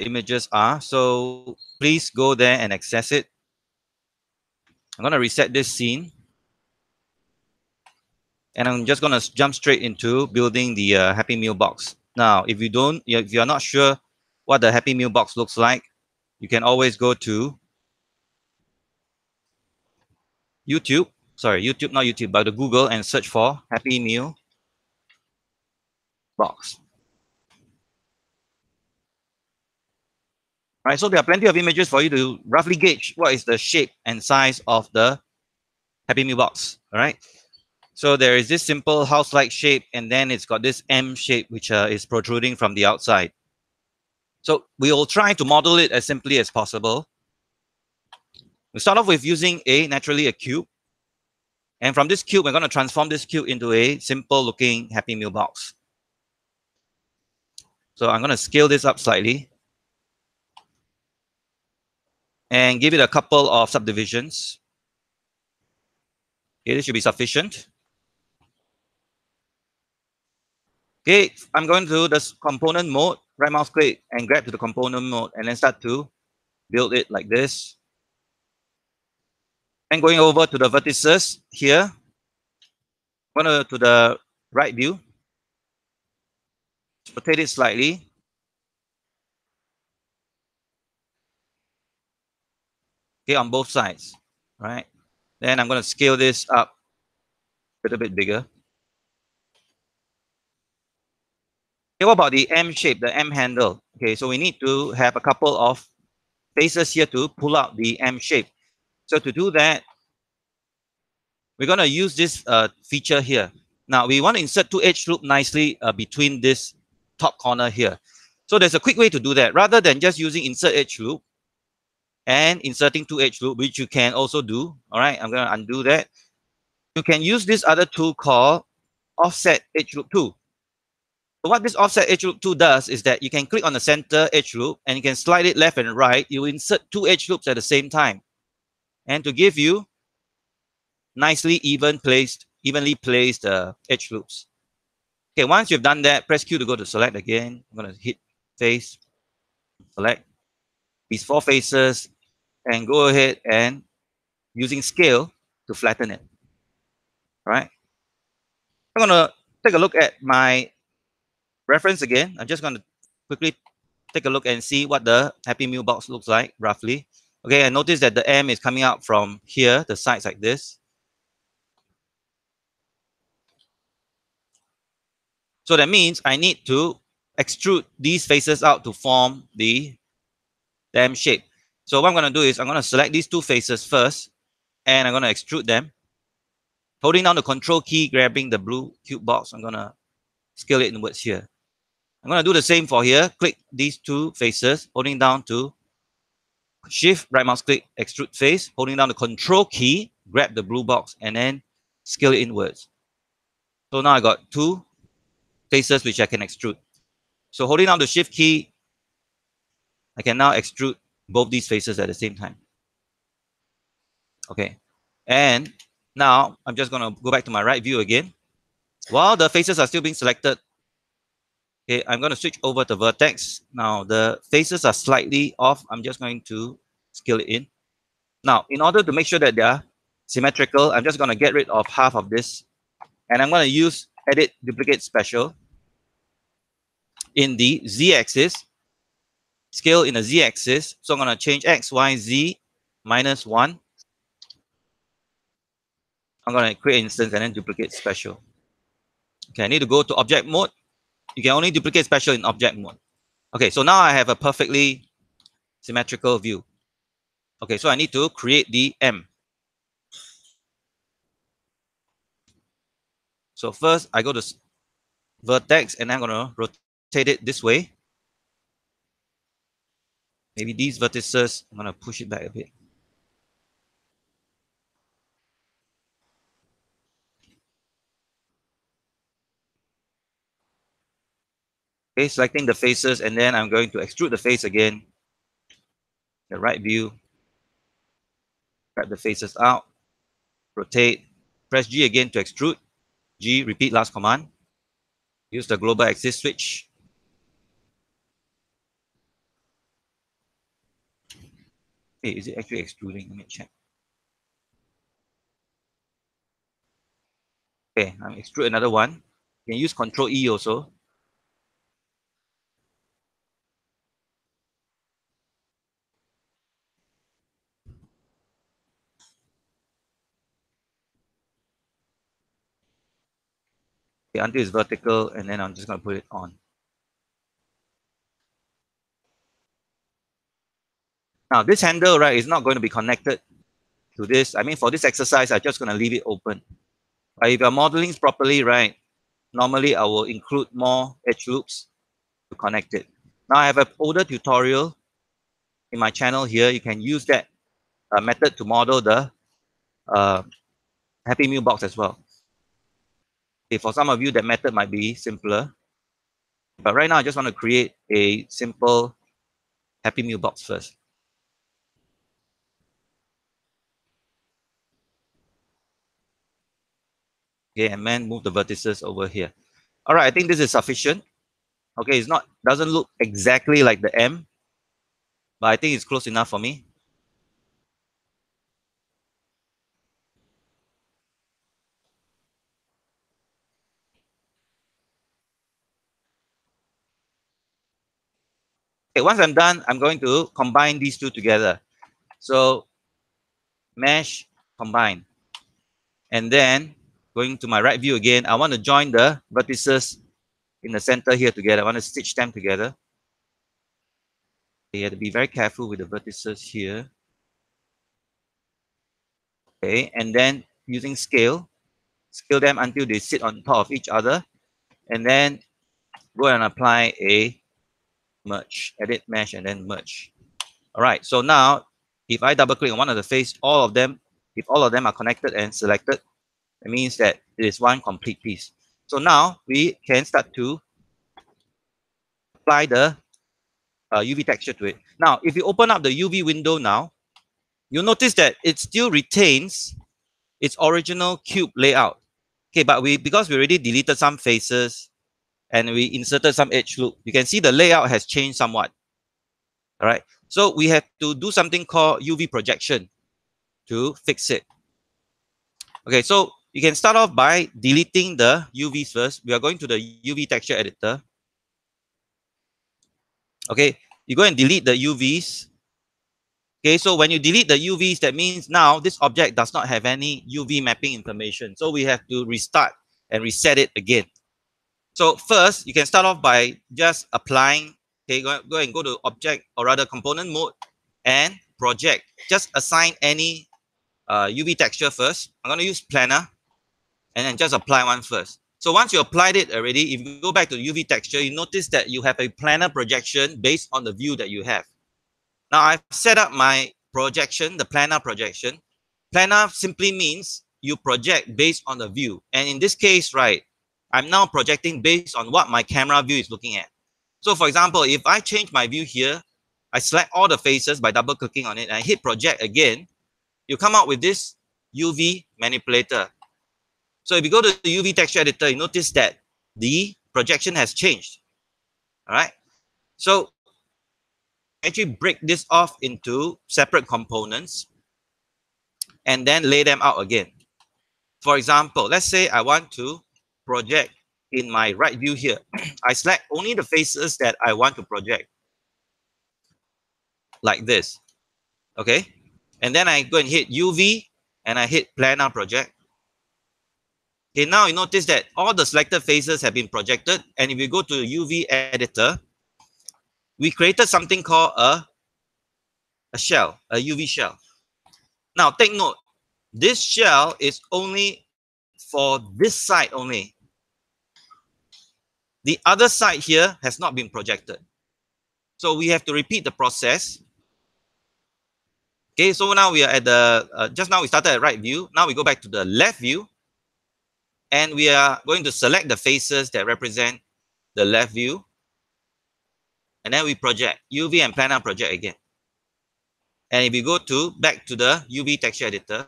images are. So please go there and access it. I'm going to reset this scene. And I'm just going to jump straight into building the Happy Meal box. Now, if you're not sure what the Happy Meal box looks like, you can always go to YouTube, not YouTube, but the Google and search for Happy Meal box. Right, so there are plenty of images for you to roughly gauge what is the shape and size of the Happy Meal box. All right. So there is this simple house-like shape, and then it's got this M shape, which is protruding from the outside. So we will try to model it as simply as possible. We start off with using naturally a cube. And from this cube, we're going to transform this cube into a simple looking Happy Meal box. So I'm going to scale this up slightly and give it a couple of subdivisions. Okay, this should be sufficient. Okay, I'm going to this component mode, right mouse click and grab to the component mode and then start to build it like this. And going over to the vertices here, I'm going to the right view, rotate it slightly. Okay, on both sides, right? Then I'm going to scale this up a little bit bigger. Okay, what about the M shape, the M handle? Okay, so we need to have a couple of faces here to pull out the M shape. So to do that, we're going to use this feature here. Now, we want to insert two edge loop nicely between this top corner here. So there's a quick way to do that. Rather than just using insert edge loop and inserting two edge loop, which you can also do. All right, I'm going to undo that. You can use this other tool called offset edge loop tool. So what this offset edge loop tool does is that you can click on the center edge loop and you can slide it left and right. You insert two edge loops at the same time. And to give you nicely evenly placed edge loops. Okay, once you've done that, press Q to go to select again. I'm going to hit face, select these four faces, and go ahead and using scale to flatten it. All right. I'm going to take a look at my reference again. I'm just going to quickly take a look and see what the Happy Meal box looks like roughly. Okay, and notice that the M is coming out from here, the sides like this. So that means I need to extrude these faces out to form the M shape. So what I'm going to do is I'm going to select these two faces first, and I'm going to extrude them. Holding down the control key, grabbing the blue cube box, I'm going to scale it inwards here. I'm going to do the same for here. Click these two faces, holding down to shift, right mouse click, extrude face, holding down the control key, grab the blue box, and then scale it inwards. So now I got two faces which I can extrude. So holding down the shift key, I can now extrude both these faces at the same time. Okay. And now I'm just going to go back to my right view again. While the faces are still being selected, okay, I'm going to switch over to vertex. Now the faces are slightly off. I'm just going to scale it in. Now, in order to make sure that they are symmetrical, I'm just going to get rid of half of this. And I'm going to use edit duplicate special in the z-axis, scale in the z-axis. So I'm going to change x, y, z -1. I'm going to create instance and then duplicate special. Okay, I need to go to object mode. You can only duplicate special in object mode. Okay, so now I have a perfectly symmetrical view. Okay, so I need to create the M. So first I go to vertex and I'm going to rotate it this way. Maybe these vertices, I'm going to push it back a bit. Okay, selecting the faces, and then I'm going to extrude the face again. The right view. Grab the faces out. Rotate. Press G again to extrude. G, repeat last command. Use the global axis switch. Hey, is it actually extruding? Let me check. Okay, I'm extrude another one. You can use Control E also. Okay, until it's vertical, and then I'm just going to put it on. Now, this handle, right, is not going to be connected to this. I mean, for this exercise, I'm just going to leave it open. But if you're modeling properly, right, normally I will include more edge loops to connect it. Now, I have an older tutorial in my channel here. You can use that method to model the uh, Happy Meal box as well. Okay, for some of you, that method might be simpler. But right now, I just want to create a simple Happy Meal box first. Okay, and then move the vertices over here. All right, I think this is sufficient. Okay, it's not, doesn't look exactly like the M, but I think it's close enough for me. Okay, once I'm done, I'm going to combine these two together. So mesh, combine. And then going to my right view again, I want to join the vertices in the center here together. I want to stitch them together. You have to be very careful with the vertices here. Okay, and then using scale them until they sit on top of each other, and then go and apply a merge, edit mesh, and then merge. All right, so now if I double click on one of the face, all of them, if all of them are connected and selected, it means that it is one complete piece. So now we can start to apply the UV texture to it. Now, if you open up the UV window now, you'll notice that it still retains its original cube layout. Okay, but because we already deleted some faces and we inserted some edge loop, you can see the layout has changed somewhat. All right, so we have to do something called UV projection to fix it. Okay, so you can start off by deleting the UVs first. We are going to the UV texture editor. Okay, you go and delete the UVs. Okay, so when you delete the UVs, that means now this object does not have any UV mapping information. So we have to restart and reset it again. So first, you can start off by just applying. Okay, go to object, or rather component mode, and project. Just assign any UV texture first. I'm going to use planar, and then just apply one first. So once you applied it already, if you go back to the UV texture, you notice that you have a planar projection based on the view that you have. Now I've set up my projection, the planar projection. Planar simply means you project based on the view. And in this case, right, I'm now projecting based on what my camera view is looking at. So for example, if I change my view here, I select all the faces by double clicking on it, and I hit project again, you come out with this UV manipulator. So if you go to the UV texture editor, you notice that the projection has changed. All right. So actually break this off into separate components and then lay them out again. For example, let's say I want to project in my right view here. I select only the faces that I want to project, like this. Okay. And then I go and hit UV and I hit planar project. Okay, now you notice that all the selected faces have been projected. And if you go to the UV editor, we created something called a shell, a UV shell. Now take note, this shell is only for this side only. The other side here has not been projected. So we have to repeat the process. Okay, so now we are at the, just now we started at right view. Now we go back to the left view. And we are going to select the faces that represent the left view. And then we project, UV and planar project again. And if you go to back to the UV texture editor,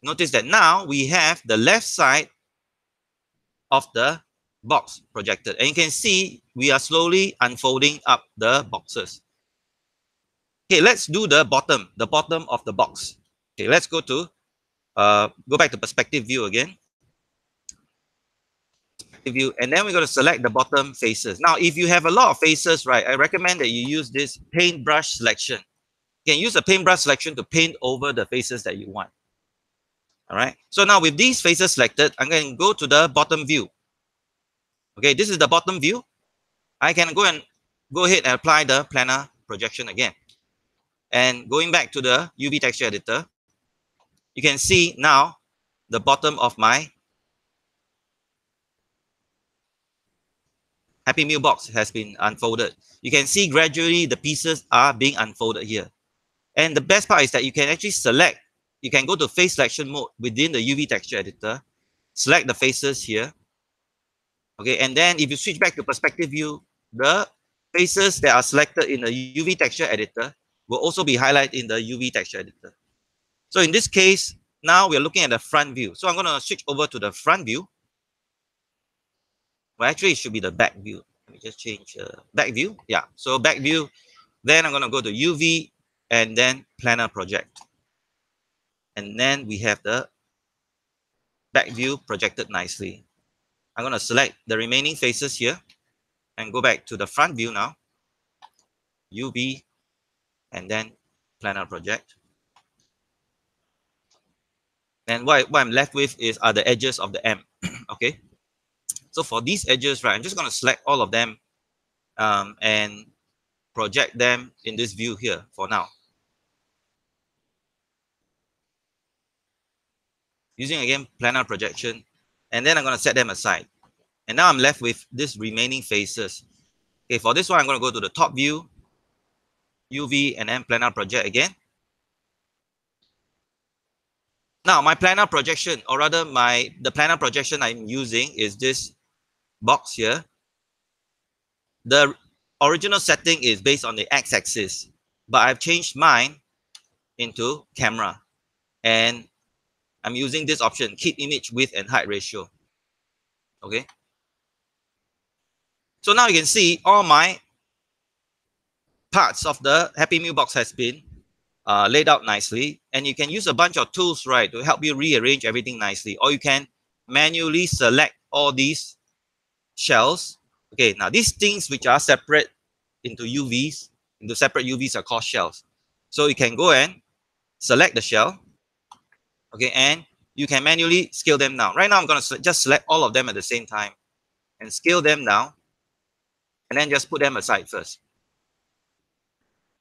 notice that now we have the left side of the box projected. And you can see we are slowly unfolding up the boxes. Okay, let's do the bottom of the box. Okay, let's go back to perspective view again. View, and then we're going to select the bottom faces. Now, if you have a lot of faces, right, I recommend that you use this paintbrush selection. You can use a paintbrush selection to paint over the faces that you want. All right. So now with these faces selected, I'm going to go to the bottom view. Okay, this is the bottom view. I can go ahead and apply the planar projection again. And going back to the UV texture editor, you can see now the bottom of my Happy Meal box has been unfolded. You can see gradually the pieces are being unfolded here. And the best part is that you can actually select, you can go to face selection mode within the UV texture editor, select the faces here. Okay, and then if you switch back to perspective view, the faces that are selected in the UV texture editor will also be highlighted in the UV texture editor. So in this case, now we're looking at the front view. So I'm going to switch over to the front view. Well, actually, it should be the back view. Let me just change back view. Yeah, so back view. Then I'm going to go to UV and then planar project. And then we have the back view projected nicely. I'm going to select the remaining faces here and go back to the front view now. UV and then planar project. And what I'm left with are the edges of the M. Okay. So for these edges, right, I'm just going to select all of them and project them in this view here for now. Using again planar projection, and then I'm going to set them aside. And now I'm left with this remaining faces. Okay, for this one, I'm going to go to the top view, UV, and then planar project again. Now my planar projection, or rather the planar projection I'm using is this box here. The original setting is based on the x-axis, but I've changed mine into camera, and I'm using this option, keep image width and height ratio. Okay. So now you can see all my parts of the Happy Meal box has been laid out nicely, and you can use a bunch of tools, right, to help you rearrange everything nicely, or you can manually select all these shells. Okay, now these things which are separate into separate UVs are called shells. So you can go and select the shell, okay, and you can manually scale them down. Right now, I'm going to just select all of them at the same time and scale them down, and then just put them aside first.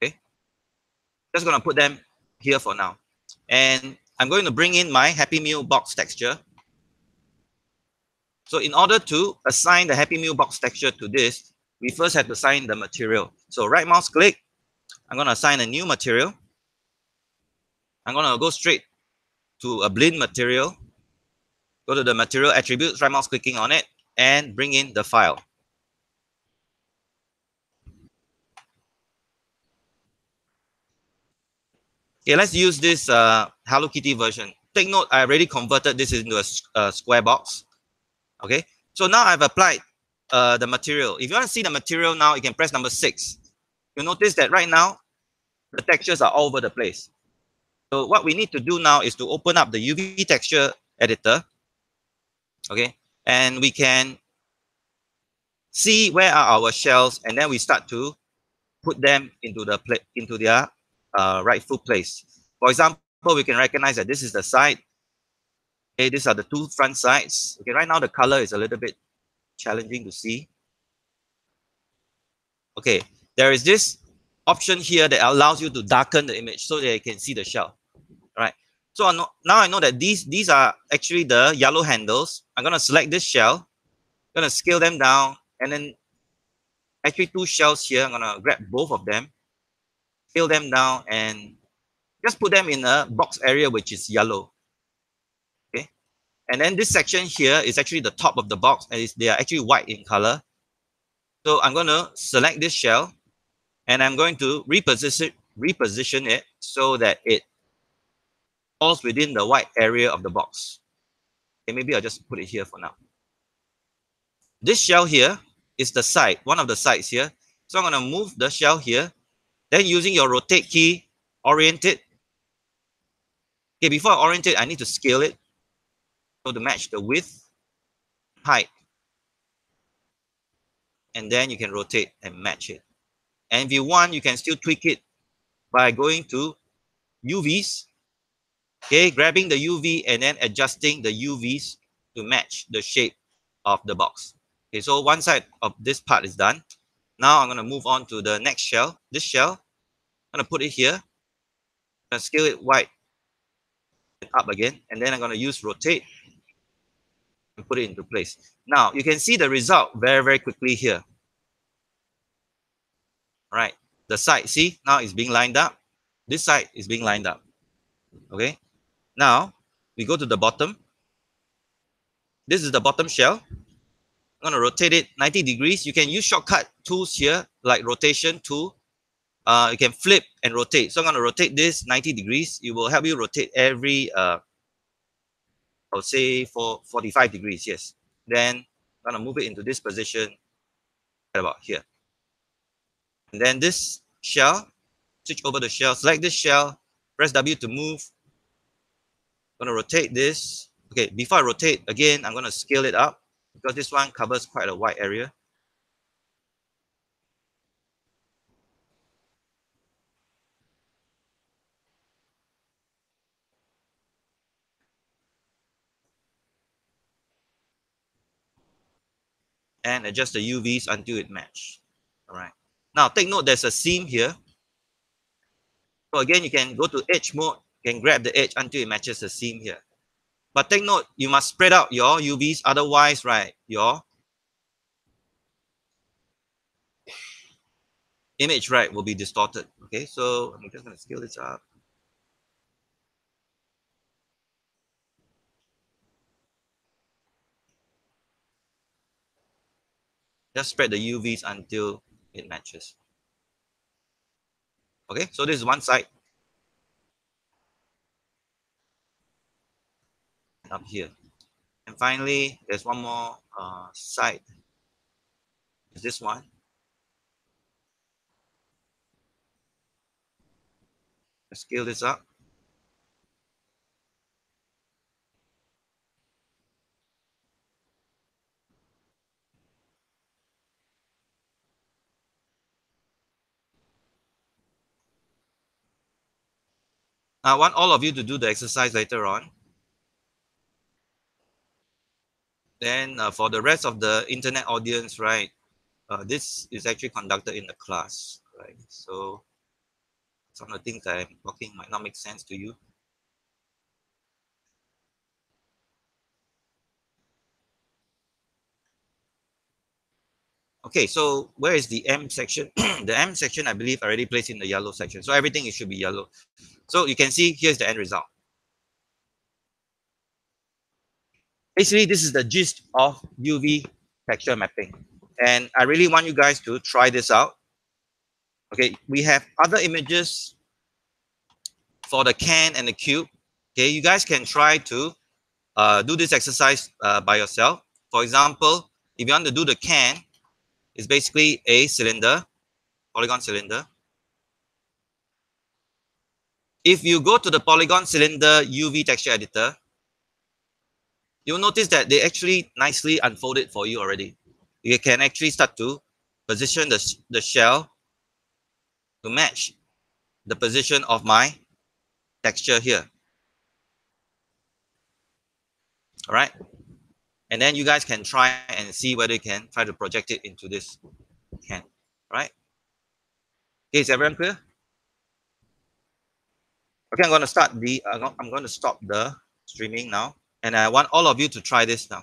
Okay, just going to put them here for now. And I'm going to bring in my Happy Meal box texture. So in order to assign the Happy Meal box texture to this, we first have to assign the material. So right mouse click, I'm going to assign a new material. I'm going to go straight to a blend material. Go to the material attributes, right mouse clicking on it, and bring in the file. Okay, let's use this Hello Kitty version. Take note, I already converted this into a square box. Okay, so now I've applied the material. If you want to see the material now, you can press number 6. You'll notice that right now, the textures are all over the place. So what we need to do now is to open up the UV texture editor. Okay, and we can see where are our shells, and then we start to put them into their rightful place. For example, we can recognize that this is the side. Okay, these are the two front sides. Okay, right now the color is a little bit challenging to see. Okay, there is this option here that allows you to darken the image so that you can see the shell. All right. So now I know that these are actually the yellow handles. I'm going to select this shell. I'm going to scale them down, and then actually 2 shells here. I'm going to grab both of them, scale them down, and just put them in a box area which is yellow. Okay. And then this section here is actually the top of the box, and they are actually white in color. So I'm going to select this shell, and I'm going to reposition it so that it falls within the white area of the box. Okay, maybe I'll just put it here for now. This shell here is the side, one of the sides here. So I'm going to move the shell here Then using your rotate key, orient it. Okay, before I orient it, I need to scale it. So to match the width, height, and then you can rotate and match it. And if you want, you can still tweak it by going to UVs. Okay, grabbing the UV and then adjusting the UVs to match the shape of the box. Okay, so one side of this part is done. Now I'm going to move on to the next shell. This shell, I'm going to put it here. I'm going to scale it wide and up again. And then I'm going to use rotate and put it into place. Now you can see the result very, very quickly here. All right. The side, see, now it's being lined up. This side is being lined up. Okay. Now we go to the bottom. This is the bottom shell. I'm going to rotate it 90 degrees. You can use shortcut tools here, like rotation tool. You can flip and rotate. So I'm going to rotate this 90 degrees. It will help you rotate every, I would say, for 45 degrees. Yes. Then I'm going to move it into this position right about here. And then this shell, switch over the shell, select this shell, press W to move. I'm going to rotate this. Okay, before I rotate, again, I'm going to scale it up because this one covers quite a wide area. And adjust the UVs until it match. All right. Now take note, there's a seam here. So again, you can go to edge mode, you can grab the edge until it matches the seam here. But take note, you must spread out your UVs, otherwise, right, your image, right, will be distorted. Okay, so I'm just going to scale this up. Just spread the UVs until it matches. Okay, so this is one side. Up here. And finally, there's one more side. Is this one. Let's scale this up. I want all of you to do the exercise later on. Then for the rest of the internet audience, right, this is actually conducted in the class, right? So some of the things I'm talking might not make sense to you. Okay, so where is the M section? The M section, I believe, already placed in the yellow section. So everything it should be yellow. So you can see here's the end result. Basically, this is the gist of UV texture mapping. And I really want you guys to try this out. Okay, we have other images for the can and the cube. Okay, you guys can try to do this exercise by yourself. For example, if you want to do the can, it's basically a cylinder, polygon cylinder. If you go to the polygon cylinder UV texture editor, you'll notice that they actually nicely unfolded for you already. You can actually start to position the shell to match the position of my texture here. All right. And then you guys can try and see whether you can try to project it into this can. All right. Okay, is everyone clear? Okay, I'm going to start I'm going to stop the streaming now. And I want all of you to try this now.